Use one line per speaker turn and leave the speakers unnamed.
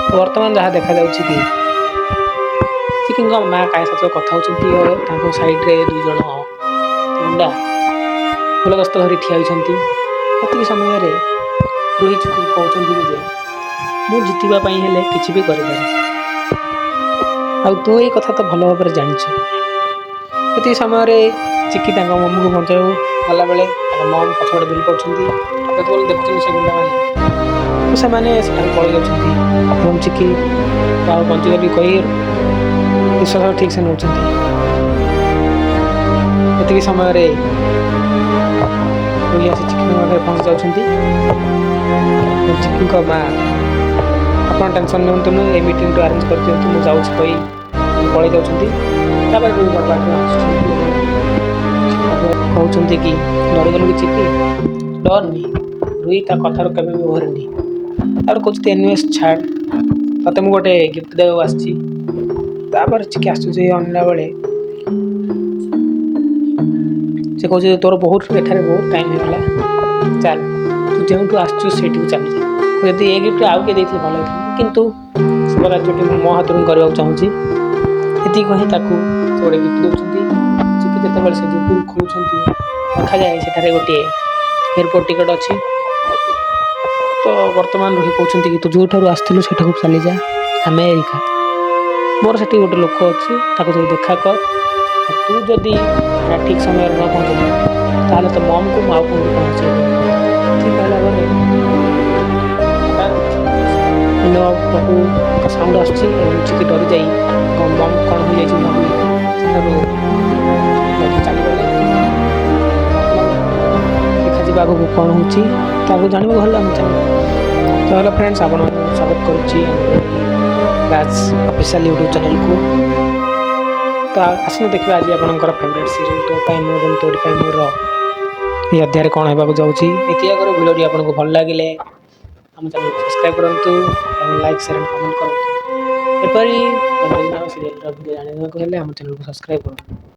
ତ ବର୍ତ୍ତମାନ ଯାହା ଦେଖାଯାଉଛି କି ଚିକିଙ୍କ ମା କାହା ସହିତ କଥା ହେଉଛନ୍ତି ଓ ତାଙ୍କ ସାଇଡ଼୍ରେ 2 ଜଣ ଗୁଣ୍ଡା ଫୁଲଗସ୍ତ ଧରି ଠିଆ ହୋଇଛନ୍ତି। ସେତିକି ସମୟରେ ରୋହି ଚିକି କହୁଛନ୍ତି କି ଯେ ମୁଁ ଜିତିବା ପାଇଁ ହେଲେ କିଛି ବି କରିପାରେ, ଆଉ ତୁ ଏଇ କଥା ତ ଭଲ ଭାବରେ ଜାଣିଛୁ। ସେତିକି ସମୟରେ ଚିକି ତାଙ୍କ ମମ୍ମିକୁ ବଞ୍ଚାଇବାକୁ ଗଲାବେଳେ ତାଙ୍କ ମମ୍ ପଛପଟେ ବୁଲି ପାରୁଛନ୍ତି। ଯେତେବେଳେ ଦେଖୁଛନ୍ତି ସେ ଗୁଣ୍ଡାମାନେ, ତ ସେମାନେ ସେଠାକୁ ପଳେଇ ଯାଉଛନ୍ତି ଏବଂ ଚିକି ଆଉ ବଞ୍ଚିଗଲି କହି ନିଶ୍ୱାସ ଠିକ୍ ସେ ନେଉଛନ୍ତି। ଏତିକି ସମୟରେ ରୋହି ଆସି ଚିକିଙ୍କ ପାଖରେ ପହଞ୍ଚି ଯାଉଛନ୍ତି। ଚିକିଙ୍କ ମା ଆପଣ ଟେନସନ୍ ନିଅନ୍ତୁନି, ଏଇ ମିଟିଂଟା ଆରେଞ୍ଜ କରିଦିଅନ୍ତୁ, ମୁଁ ଯାଉଛି କହି ପଳେଇ ଯାଉଛନ୍ତି। ତାପରେ ରୋହି ବଡ଼ ପାଟିରେ ଆସୁଛନ୍ତି କହୁଛନ୍ତି କି ଡରିଗଲୁ କି ଚିକି, ଡରନି। ରୋହି ତା କଥାରୁ କେବେ ବି ଓହରିନି। ତାପରେ କହୁଛନ୍ତି ଏନିୱେସ୍ ଛାଡ଼, ତତେ ମୁଁ ଗୋଟେ ଗିଫ୍ଟ ଦେବାକୁ ଆସିଛି। ତାପରେ ଚିକି ଆସୁଛି ଅନିଲା ବେଳେ ସେ କହୁଛି ତୋର ଏଠାରେ ବହୁତ ଟାଇମ୍ ହେଇଗଲା, ଚାଲ ତୁ ଯେଉଁଠୁ ଆସିଛୁ ସେଇଠିକୁ ଚାଲିଯା। ଯଦି ଏ ଗିଫ୍ଟ ଆଉ କିଏ ଦେଇଥିଲେ ଭଲ ହେଇଥାନ୍ତା, କିନ୍ତୁ ଶୁଭରାଜ୍ୟଟି ମୁଁ ମୋ ହାତରୁ କରିବାକୁ ଚାହୁଁଛି। ଏତିକି କହି ତାକୁ ସେ ଗୋଟେ ଗିଫ୍ଟ ଦେଉଛନ୍ତି। ଚିକି ଯେତେବେଳେ ସେ ଗିଫ୍ଟକୁ ଖୋଲୁଛନ୍ତି, ଦେଖାଯାଏ ସେଠାରେ ଗୋଟିଏ ଏୟାରପୋର୍ଟ ଟିକେଟ୍ ଅଛି। ତ ବର୍ତ୍ତମାନ ରୋହି କହୁଛନ୍ତି କି ତୁ ଯେଉଁଠାରୁ ଆସିଥିଲୁ ସେଠାକୁ ଚାଲିଯା, ଆମେରିକା। ମୋର ସେଠି ଗୋଟେ ଲୋକ ଅଛି, ତାକୁ ଯାଇ ଦେଖା କର। ତୁ ଯଦି ଠିକ୍ ସମୟରେ ନ ପହଞ୍ଚିବୁ ତାହେଲେ ତ ମମ୍କୁ ମୁଁ ଆଉ କେଉଁଠି ପହଞ୍ଚେଇବି। ଠିକ୍ କହିଲା ପରେ ଅନ୍ୟ ପଟୁ ଏକ ସାଉଣ୍ଡ ଆସୁଛି ଏବଂ ଚିକି ଡରିଯାଇ ମମ୍ କ'ଣ ହୋଇଯାଇଛି ଭାବି ସେଠାରୁ ଚାଲିଗଲେ। ଦେଖାଯିବ ଆଗକୁ କ'ଣ ହେଉଛି, ତାକୁ ଜାଣିବାକୁ ହେଲେ ଆମ ଚ୍ୟାନେଲ୍। ତ ହେଲୋ ଫ୍ରେଣ୍ଡସ୍, ଆପଣଙ୍କୁ ସ୍ୱାଗତ କରୁଛି ଆମର ଏହି ରାଜ ଅଫିସିଆଲ୍ ୟୁଟ୍ୟୁବ୍ ଚ୍ୟାନେଲ୍କୁ। ତ ଆସନ୍ତୁ ଦେଖିବା ଆଜି ଆପଣଙ୍କର ଫେଭରେଟ୍ ସିରିଏଲ୍ ତୋ ପାଇଁ ମୁଁ ଏବଂ ତୋରି ପାଇଁ ମୋର ଏହି ଅଧ୍ୟାୟରେ କ'ଣ ହେବାକୁ ଯାଉଛି। ଏତିକି ଆଗରୁ ଭିଡ଼ିଓଟି ଆପଣଙ୍କୁ ଭଲ ଲାଗିଲେ ଆମ ଚ୍ୟାନେଲକୁ ସବସ୍କ୍ରାଇବ୍ କରନ୍ତୁ ଏବଂ ଲାଇକ୍, ସେୟାର ଏବଂ କମେଣ୍ଟ କରନ୍ତୁ। ଏପରି ସିରିଏଲ୍ର ଭିଡ଼ିଓ ଜାଣିବାକୁ ହେଲେ ଆମ ଚ୍ୟାନେଲକୁ ସବସ୍କ୍ରାଇବ୍ କରନ୍ତୁ।